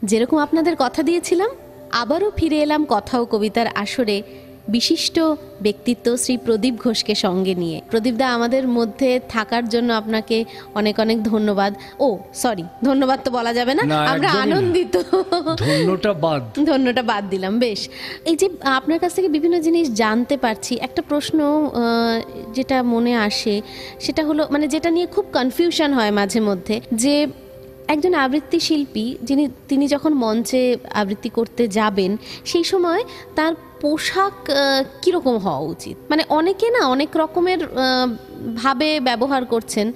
যেরকম আপনাদের কথা দিয়েছিলাম, আবারও ফিরে এলাম কথা ও কবিতার আসরে বিশিষ্ট ব্যক্তিত্ব শ্রী প্রদীপ ঘোষকে সঙ্গে নিয়ে। প্রদীপদা, আমাদের মধ্যে থাকার জন্য আপনাকে অনেক অনেক ধন্যবাদ। ও সরি, ধন্যবাদ তো বলা যাবে না, আমরা আনন্দিত। ধন্যটা বাদ দিলাম। বেশ, এই যে আপনার কাছ থেকে বিভিন্ন জিনিস জানতে পারছি, একটা প্রশ্ন যেটা মনে আসে সেটা হলো, মানে যেটা নিয়ে খুব কনফিউশন হয় মাঝে মধ্যে, যে একজন আবৃত্তি শিল্পী তিনি যখন মঞ্চে আবৃত্তি করতে যাবেন, সেই সময় তার পোশাক কীরকম হওয়া উচিত? মানে অনেকে না অনেক রকমের ভাবে ব্যবহার করছেন,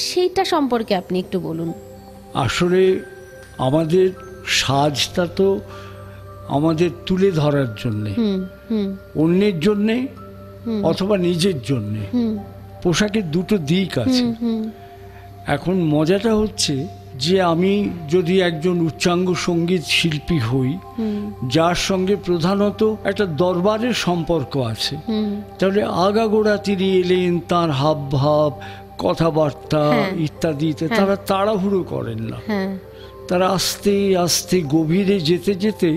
সেইটা সম্পর্কে আপনি একটু বলুন। আসলে আমাদের সাজটা তো আমাদের তুলে ধরার জন্যে, অন্যের জন্যে অথবা নিজের জন্যে। পোশাকের দুটো দিক আছে। এখন মজাটা হচ্ছে যে আমি যদি একজন উচ্চাঙ্গ সঙ্গীত শিল্পী হই, যার সঙ্গে প্রধানত একটা দরবারের সম্পর্ক আছে, তাহলে আগাগোড়া তিনি এলেন, তার হাব ভাব, কথাবার্তা ইত্যাদিতে তারা তাড়াহুড়ো করেন না। তারা আস্তে আস্তে গভীরে যেতে যেতে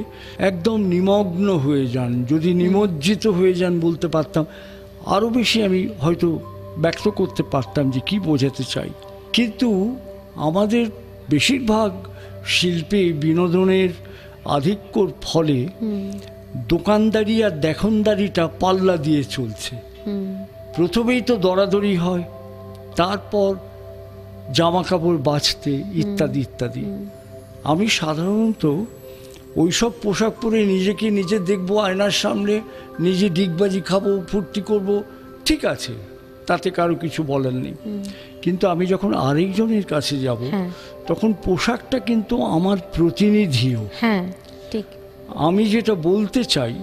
একদম নিমগ্ন হয়ে যান। যদি নিমজ্জিত হয়ে যান বলতে পারতাম, আরও বেশি আমি হয়তো ব্যক্ত করতে পারতাম যে কি বোঝাতে চাই। কিন্তু আমাদের বেশিরভাগ শিল্পে বিনোদনের আধিক্যর ফলে দোকানদারি আর দেখনদারিটা পাল্লা দিয়ে চলছে। প্রথমেই তো দরাদরি হয়, তারপর জামা কাপড় বাছতে ইত্যাদি ইত্যাদি। আমি সাধারণত ওইসব পোশাক পরে নিজেকে নিজে দেখবো আয়নার সামনে, নিজে ডিগবাজি খাবো, ফুর্তি করব, ঠিক আছে, তাতে কারো কিছু বলার নেই। কিন্তু আমি যখন আরেকজনের কাছে যাব, তখন পোশাকটা কিন্তু আমার প্রতিনিধিও। আমি যেটা বলতে চাই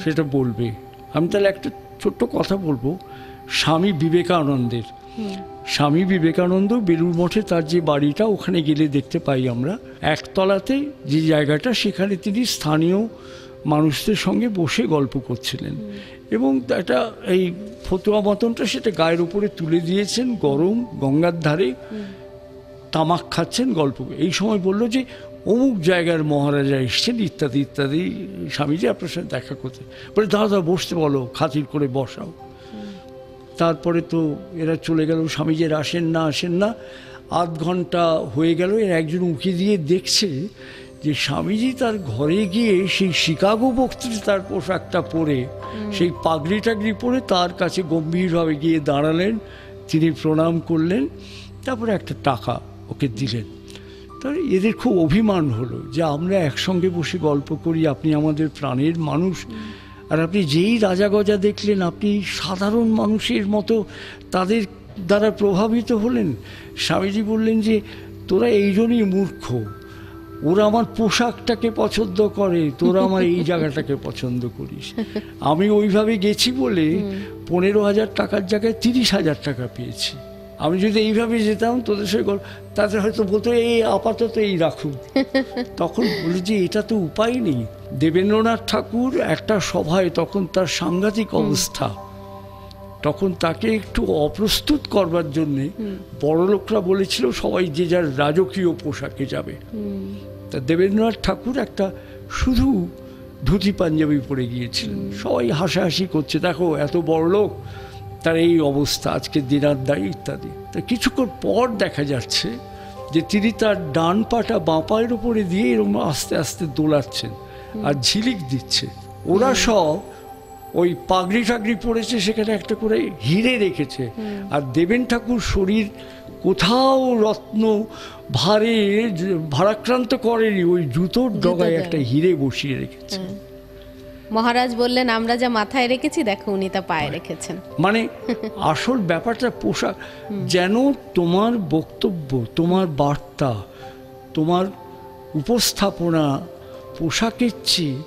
সেটা বলবে। আমি তাহলে একটা ছোট্ট কথা বলবো স্বামী বিবেকানন্দের। স্বামী বিবেকানন্দ বেলুড় মঠে তার যে বাড়িটা, ওখানে গেলে দেখতে পাই আমরা একতলাতে যে জায়গাটা, সেখানে তিনি স্থানীয় মানুষদের সঙ্গে বসে গল্প করছিলেন, এবং একটা এই ফতুয়া মতনটা সেটা গায়ের উপরে তুলে দিয়েছেন, গরম গঙ্গার ধারে তামাক খাচ্ছেন, গল্প। এই সময় বললো যে অমুক জায়গার মহারাজা এসছেন ইত্যাদি ইত্যাদি, স্বামীজি আপনার সাথে দেখা করতে। বলে দাদা বসতে বলো, খাতির করে বসাও। তারপরে তো এরা চলে গেল, স্বামীজির আসেন না, আধ ঘন্টা হয়ে গেল। এর একজন উঁকি দিয়ে দেখছে যে স্বামীজি তার ঘরে গিয়ে সেই শিকাগো বক্তৃতার পোশাকটা পরে, সেই পাগড়ি টাগড়ি পরে তার কাছে গম্ভীরভাবে গিয়ে দাঁড়ালেন, তিনি প্রণাম করলেন, তারপরে একটা টাকা ওকে দিলেন। তাহলে এদের খুব অভিমান হলো যে আমরা একসঙ্গে বসে গল্প করি, আপনি আমাদের প্রাণের মানুষ, আর আপনি যেই রাজা গজা দেখলেন আপনি সাধারণ মানুষের মতো তাদের দ্বারা প্রভাবিত হলেন। স্বামীজি বললেন যে তোরা এই জন্যই মূর্খ, ওরা আমার পোশাকটাকে পছন্দ করে, তোরা আমার এই জায়গাটাকে পছন্দ করিস। আমি ওইভাবে গেছি বলে 15,000 টাকার জায়গায় 30,000 টাকা পেয়েছি। আমি যদি এইভাবে যেতাম তোদের সঙ্গে, তাদের হয়তো বলতো এই আপাতত এই রাখুন। তখন বলি যে এটা তো উপায় নেই। দেবেন্দ্রনাথ ঠাকুর একটা সভায়, তখন তার সাংঘাতিক অবস্থা, তখন তাকে একটু অপ্রস্তুত করবার জন্যে বড়লোকরা বলেছিল সবাই যে যার রাজকীয় পোশাকে যাবে। তা দেবেন্দ্রনাথ ঠাকুর একটা শুধু ধুতি পাঞ্জাবি পরে গিয়েছিলেন। সবাই হাসাহাসি করছে, দেখো এত বড়লোক, তার এই অবস্থা, আজকে দিনার দায়ী ইত্যাদি। তা কিছুক্ষণ পর দেখা যাচ্ছে যে তিনি তার ডান পাটা বাঁ পায়ের উপরে দিয়ে এরকম আস্তে আস্তে দোলাচ্ছেন আর ঝিলিক দিচ্ছে। ওরা সব ওই পাগড়ি টাগড়ি পড়েছে, সেখানে একটা করে হিরে রেখেছে, আর দেবেন ঠাকুর শরীর কোথাও রত্ন ভারে ভারাক্রান্ত করেনি, ওই জুতোর ডগায় একটা হিরে বসিয়ে রেখেছে। মহারাজ বললেন আমরা যা মাথায় রেখেছি দেখো উনি তা পায়ে রেখেছেন। মানে আসল ব্যাপারটা পোশাক, যেন তোমার বক্তব্য, তোমার বার্তা, তোমার উপস্থাপনা পোশাকের চেয়ে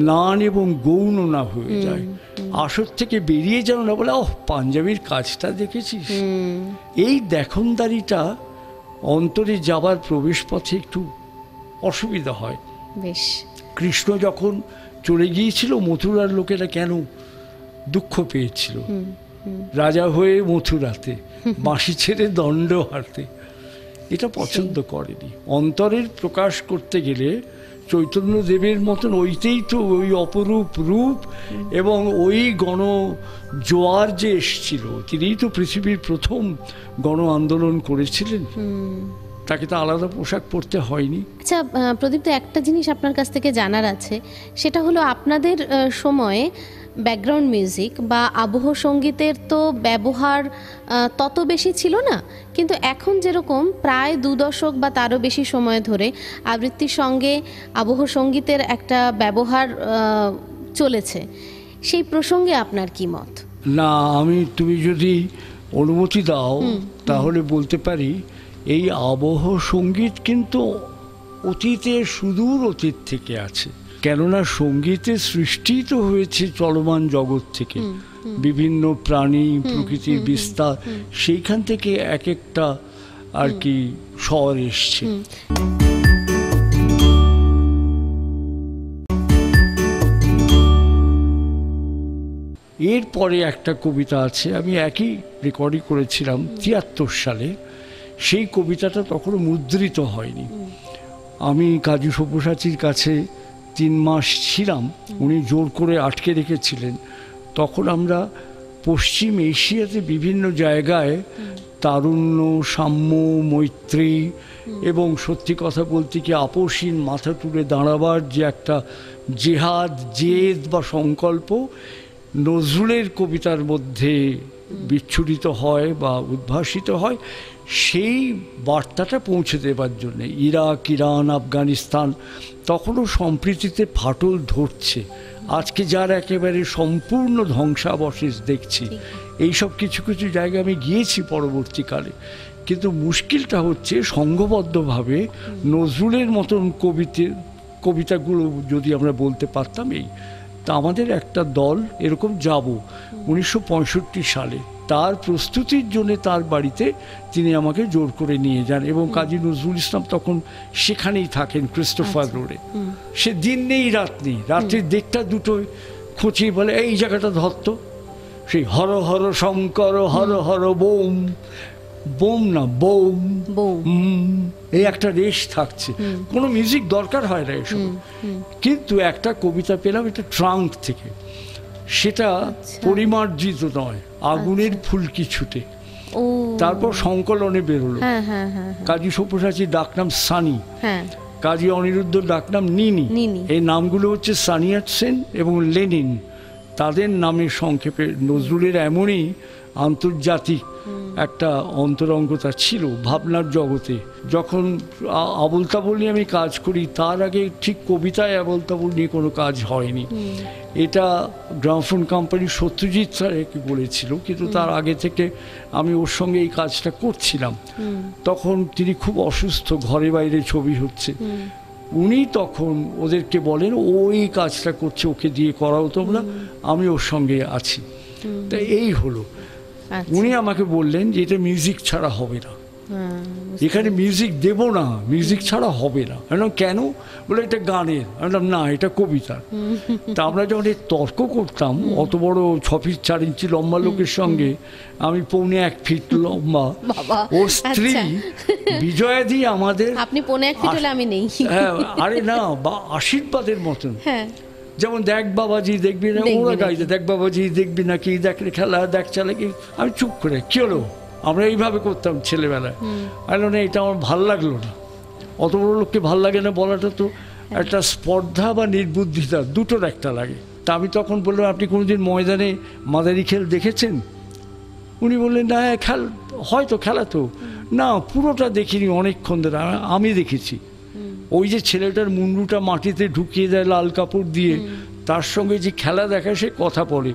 ম্লান এবং গৌণ না হয়ে যায়। আসর থেকে বেরিয়ে যাও না বলে ওহ পাঞ্জাবির কাজটা দেখেছিস। এই দেখনদারিটা অন্তরে যাবার প্রবেশ পথে একটু অসুবিধা হয়। বেশ, কৃষ্ণ যখন চলে গিয়েছিল, মথুরার লোকেরা কেন দুঃখ পেয়েছিল? রাজা হয়ে মথুরাতে, বাঁশি ছেড়ে দণ্ড হারতে, এটা পছন্দ করেনি। অন্তরের প্রকাশ করতে গেলে চৈতন্যদেবের মতন ওইটাই তো ওই অপরূপ রূপ এবং ওই গণ জোয়ার যে এসছিল, তিনিই তো পৃথিবীর প্রথম গণ আন্দোলন করেছিলেন, তাকে তো আলাদা পোশাক পরতে হয়নি। আচ্ছা প্রদীপ্ত, একটা জিনিস আপনার কাছ থেকে জানার আছে, সেটা হলো আপনাদের সময়ে ব্যাকগ্রাউন্ড মিউজিক বা আবহ সঙ্গীতের তো ব্যবহার তত বেশি ছিল না, কিন্তু এখন যেরকম প্রায় 2 দশক বা তারও বেশি সময় ধরে আবৃত্তির সঙ্গে আবহ সঙ্গীতের একটা ব্যবহার চলেছে, সেই প্রসঙ্গে আপনার কি মত? না, তুমি যদি অনুমতি দাও তাহলে বলতে পারি এই আবহ সঙ্গীত কিন্তু অতীতের সুদূর অতীত থেকে আছে। কেননা সঙ্গীতের সৃষ্টি তো হয়েছে চলমান জগৎ থেকে, বিভিন্ন প্রাণী প্রকৃতির বিস্তার, সেইখান থেকে এক একটা আর কি স্বর এসছে। এরপরে একটা কবিতা আছে, আমি একই রেকর্ডিং করেছিলাম 73 সালে। সেই কবিতাটা তখনও মুদ্রিত হয়নি। আমি কাজী সব্যসাচীর কাছে 3 মাস ছিলাম, উনি জোর করে আটকে রেখেছিলেন। তখন আমরা পশ্চিম এশিয়াতে বিভিন্ন জায়গায় তারুণ্য, সাম্য, মৈত্রী এবং সত্যি কথা বলতে কি আপোষহীন মাথা তুলে দাঁড়াবার যে একটা জেহাদ, জেদ বা সংকল্প নজরুলের কবিতার মধ্যে বিচ্ছুরিত হয় বা উদ্ভাসিত হয়, সেই বার্তাটা পৌঁছে দেবার জন্যে ইরাক, ইরান, আফগানিস্তান তখনও সম্প্রীতিতে ফাটল ধরছে। আজকে যার একেবারে সম্পূর্ণ ধ্বংসাবশেষ দেখছি, এইসব কিছু কিছু জায়গায় আমি গিয়েছি পরবর্তীকালে। কিন্তু মুশকিলটা হচ্ছে সংঘবদ্ধভাবে নজরুলের মতন কবিতাগুলো যদি আমরা বলতে পারতাম। তা আমাদের একটা দল এরকম যাব 1965 সালে, তার প্রস্তুতির জন্য তার বাড়িতে তিনি আমাকে জোর করে নিয়ে যান এবং কাজী নজরুল ইসলাম তখন সেখানেই থাকেন, ক্রিস্টোফার রোডে। সে দিন নেই রাত নেই, রাত্রির 1টা 2টোয় খুঁচিয়ে বলে এই জায়গাটা ধরত, সেই হর হর শঙ্কর হর হর বোম, বোম না বোম, এই একটা রেশ থাকছে, কোনো মিউজিক দরকার হয় না এসব। কিন্তু একটা কবিতা পেলাম এটা ট্রাঙ্ক থেকে, সেটা পরিমার্জিত নয়, আগুনের ফুলকি ছুটে, তারপর সংকলনে বেরোলো। কাজী সব্যসাচীর ডাকনাম সানি, কাজী অনিরুদ্ধর ডাকনাম নিনি। এই নামগুলো হচ্ছে সানিয়াত সেন এবং লেনিন, তাদের নামের সংক্ষেপে। নজরুলের এমনই আন্তর্জাতিক একটা অন্তরঙ্গতা ছিল ভাবনার জগতে। যখন আবোল তাবোল নিয়ে আমি কাজ করি, তার আগে ঠিক কবিতায় আবোল তাবোল নিয়ে কোনো কাজ হয়নি। এটা গ্রামোফোন কোম্পানির সত্যজিৎ স্যার কি বলেছিল, কিন্তু তার আগে থেকে আমি ওর সঙ্গে এই কাজটা করছিলাম। তখন তিনি খুব অসুস্থ, ঘরে বাইরে ছবি হচ্ছে, উনি তখন ওদেরকে বলেন ও এই কাজটা করছে, ওকে দিয়ে করাও তোমরা, আমি ওর সঙ্গে আছি। তা এই হলো। উনি আমাকে বললেন যে এটা মিউজিক ছাড়া হবে না, এখানে মিউজিক দেব না, মিউজিক ছাড়া হবে না। কেন? বলে এটা গানের। বললাম না, এটা কবিতার। তা আমরা যখন এই তর্ক করতাম, অত বড় 6 ফিট 4 ইঞ্চি লম্বা লোকের সঙ্গে, আমি 1.25 ফিট লম্বা, ওর স্ত্রী বিজয়াদি আমাদের, আপনি 1.25 ফিট হলে আমি নেই। হ্যাঁ, আরে না, বা আশীর্বাদের মতন। যেমন দেখ বাবাজি দেখবি না, ওরা গাইতে দেখ বাবাজি দেখবি না কি, দেখ খেলা, দেখ চালে কি। আমি চুপ করে, কি হলো, আমরা এইভাবে করতাম ছেলেবেলায়। না, এটা আমার ভাল লাগলো না। অত বড় লোককে ভাল লাগে না বলাটা তো একটা স্পর্ধা বা নির্বুদ্ধিতা, দুটোর একটা লাগে। তা আমি তখন বললাম আপনি কোনোদিন ময়দানে মাদারি খেল দেখেছেন? উনি বললেন না, হয়তো খেলা তো না, পুরোটা দেখিনি, অনেকক্ষণ ধরে আমি দেখেছি। ওই যে ছেলেটার মুন্ডুটা মাটিতে ঢুকিয়ে দেয় লাল কাপড় দিয়ে, তার সঙ্গে যে খেলা দেখায় সে কথা বলে,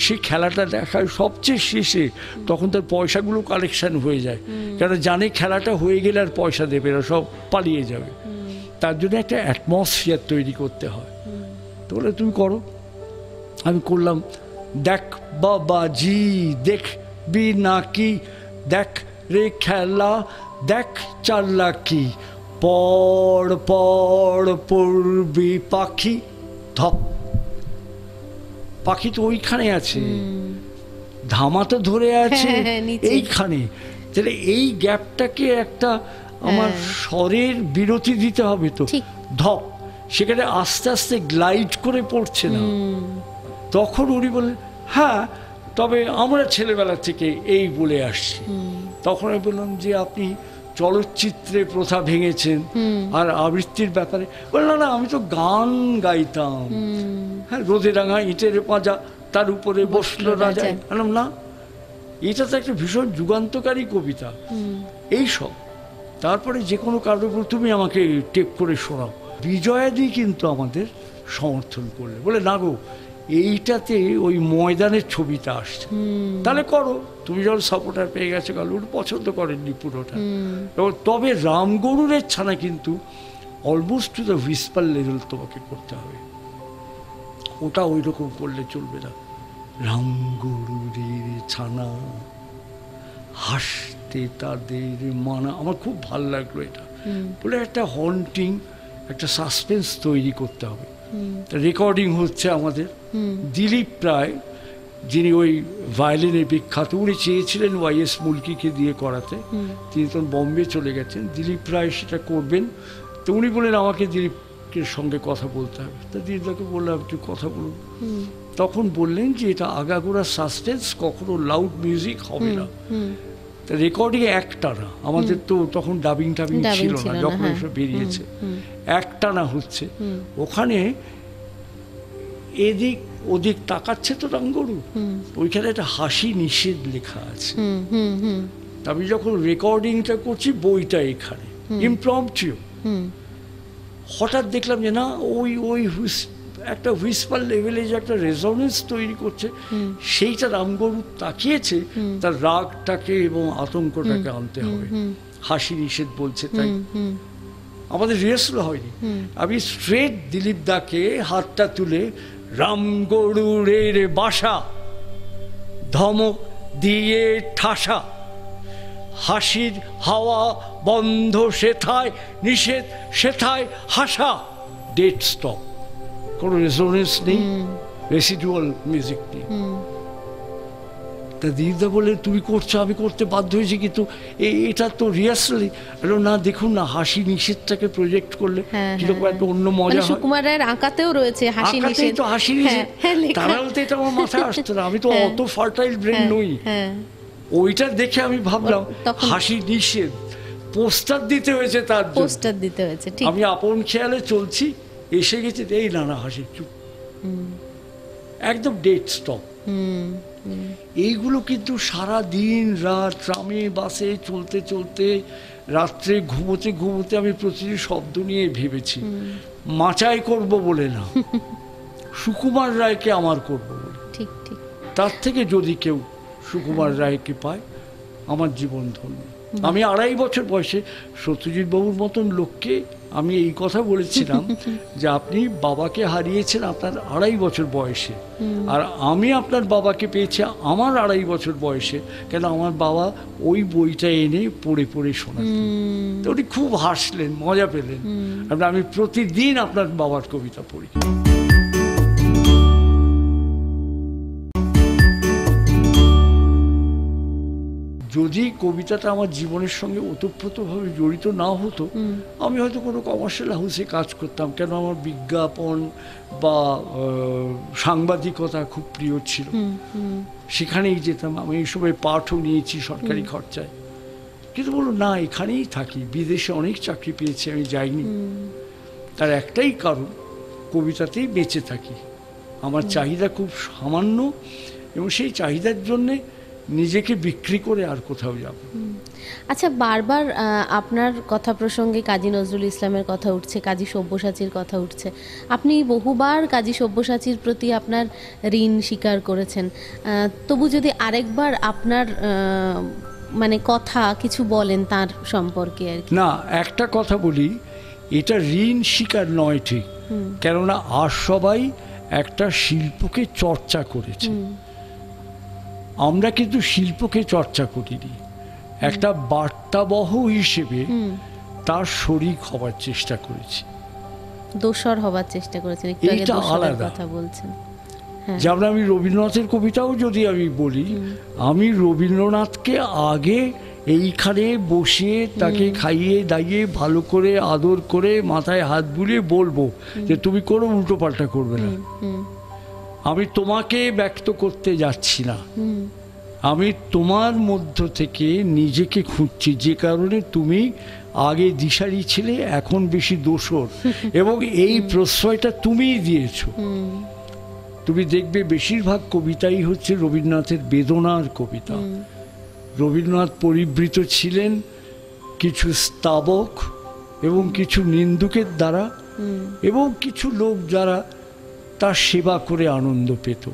সেই খেলাটা দেখায় সবচেয়ে শেষে, তখন তার পয়সাগুলো কালেকশন হয়ে যায়, কারণ জানে খেলাটা হয়ে গেলে আর পয়সা দেবে না, সব পালিয়ে যাবে। তার জন্য একটা অ্যাটমসফিয়ার তৈরি করতে হয়। তো বলে তুমি করো। আমি করলাম, দেখ বাবাজি দেখবি নাকি, দেখ রে খেলা, দেখ চালাকি, পড় পড় পড়বি পাখি, ধপ। পাখি তো ওইখানে আছে, ধামা তো ধরে আছে এইখানে। তাহলে এই গ্যাপটাকে একটা আমার স্বরের বিরতি দিতে হবে তো, ঠিক। ধপ, সেখানে আস্তে আস্তে গ্লাইড করে পড়ছে না। তখন উনি বললেন, হ্যাঁ তবে আমরা ছেলেবেলা থেকে এই বলে আসছি। তখন আমি বললাম যে আপনি চলচ্চিত্রে প্রথা ভেঙেছেন আর আবৃত্তির ব্যাপারে, বললাম না আমি তো গান গাইতাম, হ্যাঁ, রোদে রাঙা ইটের পাঁজা তার উপরে বসলো রাজা। বললাম না, এটা তো একটা ভীষণ যুগান্তকারী কবিতা। এইসব তারপরে যে কোনো কারোর উপর তুমি আমাকে টেপ করে শোনাও। বিজয়াদি কিন্তু আমাদের সমর্থন করলে, বলে না গো এইটাতে ওই ময়দানের ছবিটা আসছে, তাহলে করো, তুমি যখন সাপোর্টার পেয়ে গেছো, কারণ ওটা পছন্দ করেননি পুরোটা। তবে রামগরুরের ছানা কিন্তু almost to the Whisper level তোমাকে করতে হবে, ওটা ওই রকম করলে চলবে না। রামগরুরের ছানা হাসতে তাদের মানা, আমার খুব ভাল লাগলো এটা বলে। একটা হন্টিং, একটা সাসপেন্স তৈরি করতে হবে। রেকর্ডিং হচ্ছে আমাদের। দিলীপ রায়, যিনি ওই ভায়োলিনের বিখ্যাত, উনি চেয়েছিলেন ওয়াইএস মুলকিকে দিয়ে করাতে, তিনি তখন বম্বে চলে গেছেন। দিলীপ রায় সেটা করবেন, তো উনি বললেন আমাকে দিলীপের সঙ্গে কথা বলতে হবে। তো দিলীপদাকে বললাম একটু কথা বলুন। তখন বললেন যে এটা আগাগোড়া সাসপেন্স, কখনো লাউড মিউজিক হবে না। রেকর্ডিং একটানা, আমাদের তো তখন ডাবিং ছিল না যখন এসব বেরিয়েছে, একটানা হচ্ছে। ওখানে এদিক ওদিক তাকাচ্ছে তো রামগরু, ওইখানে একটা হাসি নিষেধ লেখা আছে। আমি যখন রেকর্ডিংটা করছি বইটা এখানে ইমপ্রম্পটু, হঠাৎ দেখলাম যে না ওই ওই একটা হুইসপার লেভেলে যে একটা রেজোনেন্স তৈরি করছে, সেইটা রামগরু তাকিয়েছে, তার রাগটাকে এবং আতঙ্কটাকে আনতে হবে। হাসি নিষেধ বলছে তাই আমাদের রিহার্সাল হয়নি। আমি স্ট্রেট দিলীপ দাকে হাতটা তুলে রামগরুরের বাসা ধমক দিয়ে ঠাসা, হাসির হাওয়া বন্ধ সেথায় নিষেধ সেথায় হাসা, ডেড স্টপ, কোনো রেজোনেন্স নেই, রেসিডুয়াল মিউজিক নেই। তা দিদিদা বলে তুমি করছো, আমি করতে বাধ্য হয়েছি, কিন্তু এটা তো রিহার্সালই। না দেখুন না, হাসি নিষেধটাকে প্রজেক্ট করলে কিরকম একটা অন্য মজা হয়। সুকুমার রায়ের আঁকাতেও রয়েছে হাসি নিষেধ, তো হাসি নিষেধ, তারা বলতে এটা আমার মাথায় আসতো না, আমি তো অত ফার্টাইল ব্রেন নই। ওইটা দেখে আমি ভাবলাম হাসি নিষেধ, পোস্টার দিতে হয়েছে, তার পোস্টার দিতে হয়েছে। আমি আপন খেয়ালে চলছি, এসে গেছে এই না হাসি চুপ, একদম ডেড স্টপ। এইগুলো কিন্তু সারা দিন রাত ট্রামে বাসে চলতে চলতে, রাত্রে ঘুমোতে ঘুমোতে আমি প্রতিটি শব্দ নিয়ে ভেবেছি, মাচাই করব বলে না, সুকুমার রায়কে আমার করব বলে। ঠিক ঠিক, তার থেকে যদি কেউ সুকুমার রায়কে পায় আমার জীবন ধন্য। আমি 2.5 বছর বয়সে সত্যজিৎ বাবুর মতন লোককে আমি এই কথা বলেছিলাম যে আপনি বাবাকে হারিয়েছেন আপনার 2.5 বছর বয়সে, আর আমি আপনার বাবাকে পেয়েছি আমার 2.5 বছর বয়সে, কেন আমার বাবা ওই বইটা এনে পড়ে পড়ে শোনাতেন। তো উনি খুব হাসলেন, মজা পেলেন। আমি প্রতিদিন আপনার বাবার কবিতা পড়ি। যদি কবিতাটা আমার জীবনের সঙ্গে ওতপ্রোতভাবে জড়িত না হতো, আমি হয়তো কোনো কমার্শিয়াল হাউসে কাজ করতাম, কেন আমার বিজ্ঞাপন বা সাংবাদিকতা খুব প্রিয় ছিল, সেখানেই যেতাম। আমি এই সময় পাঠও নিয়েছি সরকারি খরচায়, কিন্তু বললো না এখানেই থাকি। বিদেশে অনেক চাকরি পেয়েছি, আমি যাইনি। তার একটাই কারণ, কবিতাতেই বেঁচে থাকি। আমার চাহিদা খুব সামান্য, এবং সেই চাহিদার জন্যে নিজেকে বিক্রি করে আর কোথাও যাব। আচ্ছা, বারবার আপনার কথা প্রসঙ্গে কাজী নজরুল ইসলামের কথা উঠছে, কাজী সব্যসাচীর কথা উঠছে। আপনি বহুবার কাজী সব্যসাচীর প্রতি আপনার ঋণ স্বীকার করেছেন। তবু যদি আরেকবার আপনার মানে কথা কিছু বলেন তার সম্পর্কে আর কি। না, একটা কথা বলি, এটা ঋণ স্বীকার নয় ঠিক, কেননা আর সবাই একটা শিল্পকে চর্চা করেছে, আমরা কিন্তু শিল্পকে চর্চা করিনি। একটা বার্তাবহ হিসেবে তার শরিক হবার চেষ্টা করেছি, দোসর হবার চেষ্টা করেছেন। এটা আলাদা কথা বলছেন। যেমন আমি রবীন্দ্রনাথের কবিতাও যদি আমি বলি, আমি রবীন্দ্রনাথকে আগে এইখানে বসিয়ে তাকে খাইয়ে দাইয়ে ভালো করে আদর করে মাথায় হাত বুলিয়ে বলবো যে তুমি কোনো উল্টোপাল্টা করবে না, আমি তোমাকে ব্যক্ত করতে যাচ্ছি না, আমি তোমার মধ্য থেকে নিজেকে খুঁজছি, যে কারণে তুমি আগে দিশারি ছিলে, এখন বেশি দোসর, এবং এই প্রশ্রয়টা তুমিই দিয়েছো। তুমি দেখবে বেশিরভাগ কবিতাই হচ্ছে রবীন্দ্রনাথের বেদনার কবিতা। রবীন্দ্রনাথ পরিবৃত ছিলেন কিছু স্তাবক এবং কিছু নিন্দুকের দ্বারা, এবং কিছু লোক যারা তার সেবা করে আনন্দ পেত।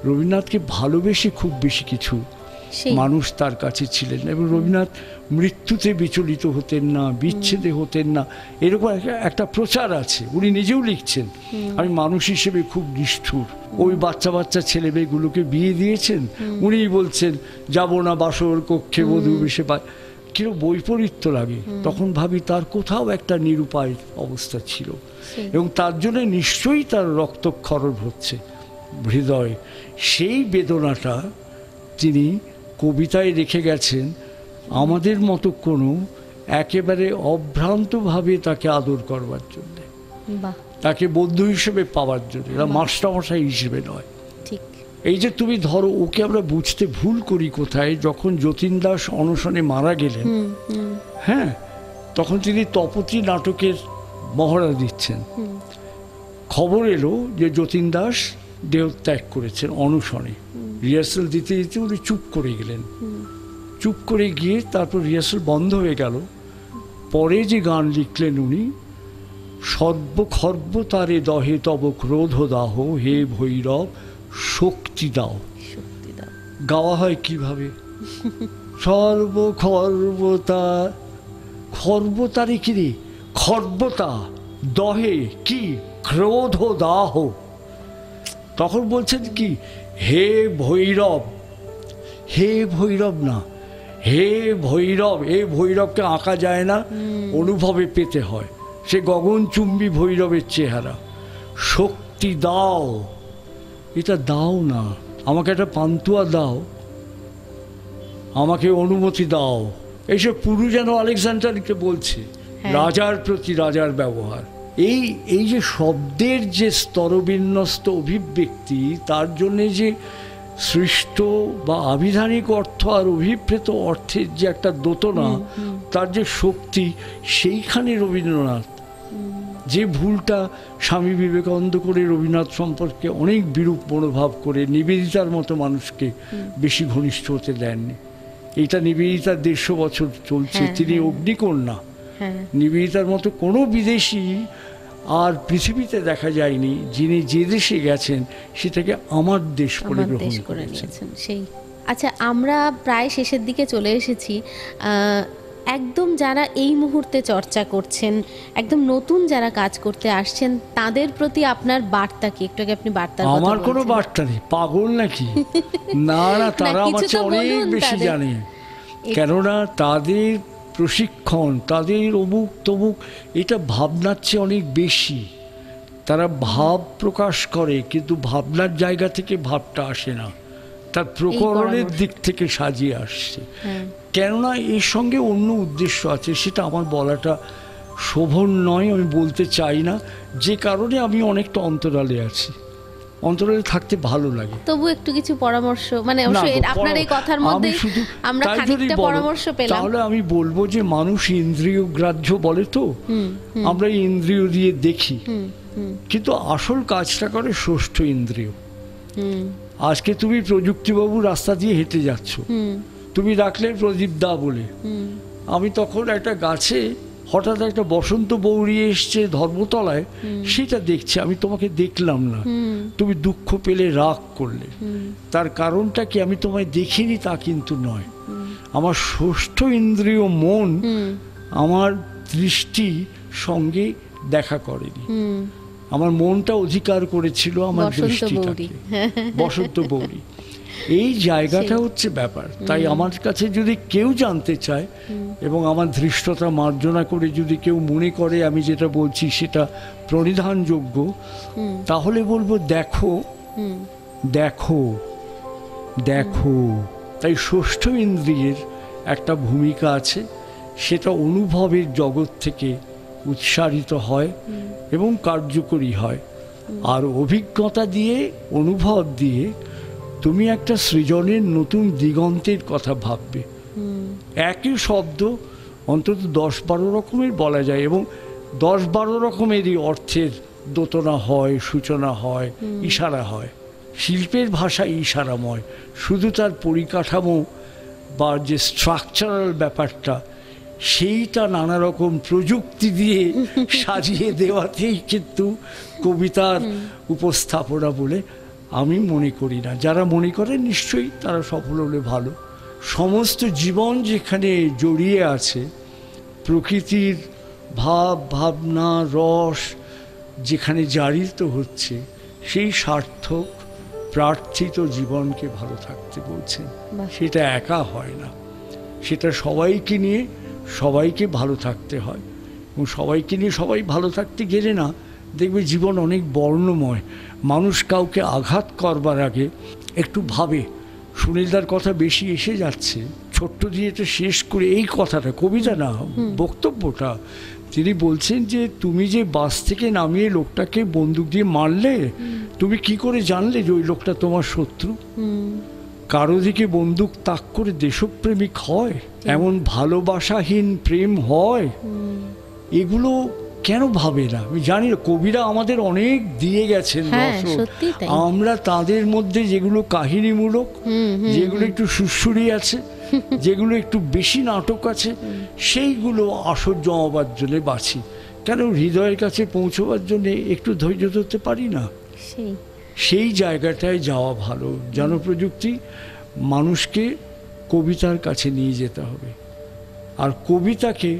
রবীন্দ্রনাথকে ভালোবেসে খুব বেশি কিছু মানুষ তার কাছে ছিলেন, এবং রবীন্দ্রনাথ মৃত্যুতে বিচলিত হতেন না, বিচ্ছেদে হতেন না, এরকম একটা প্রচার আছে। উনি নিজেও লিখছেন, আমি মানুষ হিসেবে খুব নিষ্ঠুর, ওই বাচ্চা বাচ্চা ছেলে মেয়েগুলোকে বিয়ে দিয়েছেন, উনিই বলছেন যাব না বাসর কক্ষে বধূ বেশে পায়। কিরকম বৈপরীত্য লাগে। তখন ভাবি তার কোথাও একটা নিরুপায় অবস্থা ছিল, এবং তার জন্য নিশ্চয়ই তার রক্তক্ষরণ হচ্ছে হৃদয়। সেই বেদনাটা তিনি কবিতায় রেখে গেছেন আমাদের মতো কোনো একেবারে অভ্রান্তভাবে তাকে আদর করবার জন্য, তাকে বন্ধু হিসেবে পাওয়ার জন্য, মাস্টারমশাই হিসেবে নয়। ঠিক এই যে তুমি ধরো, ওকে আমরা বুঝতে ভুল করি কোথায়, যখন যতীন দাস অনশনে মারা গেলেন, হ্যাঁ, তখন তিনি তপতী নাটকের মহড়া দিচ্ছেন। খবর এলো যে যতীন দাস দেহত্যাগ করেছেন অনশনে। রিহার্সাল দিতে দিতে উনি চুপ করে গেলেন। চুপ করে গিয়ে তারপর রিহার্সাল বন্ধ হয়ে গেল। পরে যে গান লিখলেন উনি, সর্বখর্ব তারে দহে তব ক্রোধ দাহ, হে ভৈরব শক্তি দাও। গাওয়া হয় কিভাবে? সর্বখর্বতা, খর্বতারে কি রে, খর্বতা দহে কি ক্রোধ দাহ। তখন বলছেন কি, হে ভৈরব, হে ভৈরব না, হে ভৈরব। এই ভৈরবকে আঁকা যায় না, অনুভবে পেতে হয়। সে গগনচুম্বী ভৈরবের চেহারা। শক্তি দাও, এটা দাও না, আমাকে একটা পান্তুয়া দাও, আমাকে অনুমতি দাও। এইসব পুরু যেন আলেকজান্ডারকে বলছে, রাজার প্রতি রাজার ব্যবহার। এই যে শব্দের যে স্তরবিন্যস্ত অভিব্যক্তি, তার জন্যে যে সৃষ্ট বা আবিধানিক অর্থ আর অভিপ্রেত অর্থের যে একটা দোতনা, তার যে শক্তি, সেইখানে রবীন্দ্রনাথ যে ভুলটা স্বামী বিবেকানন্দ করে রবীন্দ্রনাথ সম্পর্কে অনেক বিরূপ মনোভাব করে নিবেদিতার মতো মানুষকে বেশি ঘনিষ্ঠ হতে দেননি। এটা নিবেদিতার 150 বছর চলছে, তিনি অগ্নিকন্যা। নিবেদিতার মতো কোনো বিদেশি আর পৃথিবীতে দেখা যায়নি যিনি যে দেশে গেছেন সেটাকে আমার দেশ বলে গ্রহণ করেছেন। সেই আচ্ছা, আমরা প্রায় শেষের দিকে চলে এসেছি। একদম যারা এই মুহূর্তে চর্চা করছেন, একদম নতুন যারা কাজ করতে আসছেন, তাদের প্রতি আপনার বার্তা কি? একটু আগে আপনি বার্তা, আমার কোনো বার্তা নেই, পাগল নাকি? না না, তারা আমার চেয়ে অনেক বেশি জানে, কেননা তাদের প্রশিক্ষণ, তাদের অমুক তমুক, এটা ভাবনার চেয়ে অনেক বেশি। তারা ভাব প্রকাশ করে, কিন্তু ভাবনার জায়গা থেকে ভাবটা আসে না, তার প্রকরণের দিক থেকে সাজিয়ে আসছে। কেননা এর সঙ্গে অন্য উদ্দেশ্য আছে, সেটা আমার বলাটা শোভন নয়, আমি বলতে চাই না, যে কারণে আমি অনেকটা অন্তরালে আছি। অন্তরালে থাকতে ভালো লাগে। তবু একটু কিছু পরামর্শ, মানে আপনার এই কথার মধ্যে আমরা খানিকটা পরামর্শ পেলাম। তাহলে আমি বলবো যে মানুষ ইন্দ্রিয় গ্রাহ্য বলে, তো আমরা ইন্দ্রিয় দিয়ে দেখি, কিন্তু আসল কাজটা করে ষষ্ঠ ইন্দ্রিয়। আজকে তুমি প্রযুক্তিবাবু রাস্তা দিয়ে হেঁটে যাচ্ছ, তুমি রাখলে প্রদীপ দা বলে, আমি তখন একটা গাছে হঠাৎ একটা বসন্ত বৌড়ি এসছে ধর্মতলায়, সেটা দেখছি, আমি তোমাকে দেখলাম না, তুমি দুঃখ পেলে, রাগ করলে, তার কারণটা কি? আমি তোমায় দেখিনি তা কিন্তু নয়, আমার ষষ্ঠ ইন্দ্রিয় মন আমার দৃষ্টি সঙ্গে দেখা করেনি, আমার মনটা অধিকার করেছিল আমার দৃষ্টিটাকে। বসন্ত বৌড়ি, এই জায়গাটা হচ্ছে ব্যাপার। তাই আমার কাছে যদি কেউ জানতে চায় এবং আমার ধৃষ্টতা মার্জনা করে যদি কেউ মনে করে আমি যেটা বলছি সেটা প্রণিধানযোগ্য, তাহলে বলবো দেখো দেখো দেখো। তাই ষষ্ঠ ইন্দ্রিয়ের একটা ভূমিকা আছে, সেটা অনুভবের জগৎ থেকে উৎসারিত হয় এবং কার্যকরী হয়। আর অভিজ্ঞতা দিয়ে, অনুভব দিয়ে তুমি একটা সৃজনের নতুন দিগন্তের কথা ভাববে। একই শব্দ অন্তত 10-12 রকমের বলা যায়, এবং 10-12 রকমেরই অর্থের দোতনা হয়, সূচনা হয়, ইশারা হয়। শিল্পের ভাষা ইশারাময়, শুধু তার পরিকাঠামো বা যে স্ট্রাকচারাল ব্যাপারটা সেইটা নানা রকম প্রযুক্তি দিয়ে সাজিয়ে দেওয়াতেই কিন্তু কবিতার উপস্থাপনা বলে আমি মনে করি না। যারা মনে করে নিশ্চয়ই তারা সফল হলে ভালো। সমস্ত জীবন যেখানে জড়িয়ে আছে, প্রকৃতির ভাব, ভাবনা, রস যেখানে জারিত হচ্ছে, সেই সার্থক প্রার্থিত জীবনকে ভালো থাকতে বলছেন। সেটা একা হয় না, সেটা সবাইকে নিয়ে সবাইকে ভালো থাকতে হয়। এবং সবাইকে নিয়ে সবাই ভালো থাকতে গেলে না, দেখবে জীবন অনেক বর্ণময়। মানুষ কাউকে আঘাত করবার আগে একটু ভাবে। সুনীলদার কথা বেশি এসে যাচ্ছে, ছোট্ট দিয়ে এটা শেষ করে এই কথাটা, কবিতা না, বক্তব্যটা তিনি বলছেন যে তুমি যে বাস থেকে নামিয়ে লোকটাকে বন্দুক দিয়ে মারলে, তুমি কি করে জানলে যে ওই লোকটা তোমার শত্রু? কারো দিকে বন্দুক তাক করে দেশপ্রেমিক হয়? এমন ভালোবাসাহীন প্রেম হয়? এগুলো কেন ভাবে না? আমি জানি না, কবিরা আমাদের অনেক দিয়ে গেছেন রসদ, আমরা তাদের মধ্যে যেগুলো কাহিনীমূলক, যেগুলো একটু সুরসুরি আছে, যেগুলো একটু বেশি নাটক আছে, সেইগুলো আসর জমাবার জন্য বাছি। কেন হৃদয়ের কাছে পৌঁছবার জন্য একটু ধৈর্য ধরতে পারি না? সেই জায়গাটায় যাওয়া ভালো। জনপ্রযুক্তি মানুষকে কবিতার কাছে নিয়ে যেতে হবে, আর কবিতাকে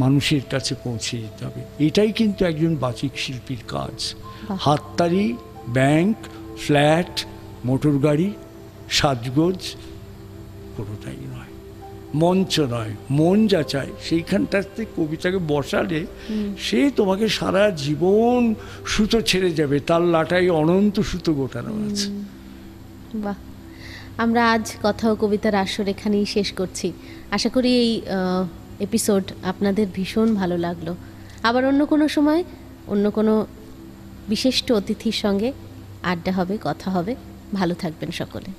মানুষের কাছে পৌঁছে দিতে হবে। এটাই কিন্তু একজন বাচিক শিল্পীর কাজ। হাততালি, ব্যাংক, ফ্ল্যাট, মোটর গাড়ি, সাজগোজ কোনোটাই নয়, মঞ্চ নয়। মন যা চায় সেইখানটাতে কবিতাকে বসালে সে তোমাকে সারা জীবন সুতো ছেড়ে যাবে, তার লাটাই অনন্ত সুতো গোটানো আছে। বাহ, আমরা আজ কথা ও কবিতার আসর এখানেই শেষ করছি। আশা করি এই এপিসোড আপনাদের ভীষণ ভালো লাগলো। আবার অন্য কোনো সময় অন্য কোনো বিশিষ্ট অতিথির সঙ্গে আড্ডা হবে, কথা হবে। ভালো থাকবেন সকলে।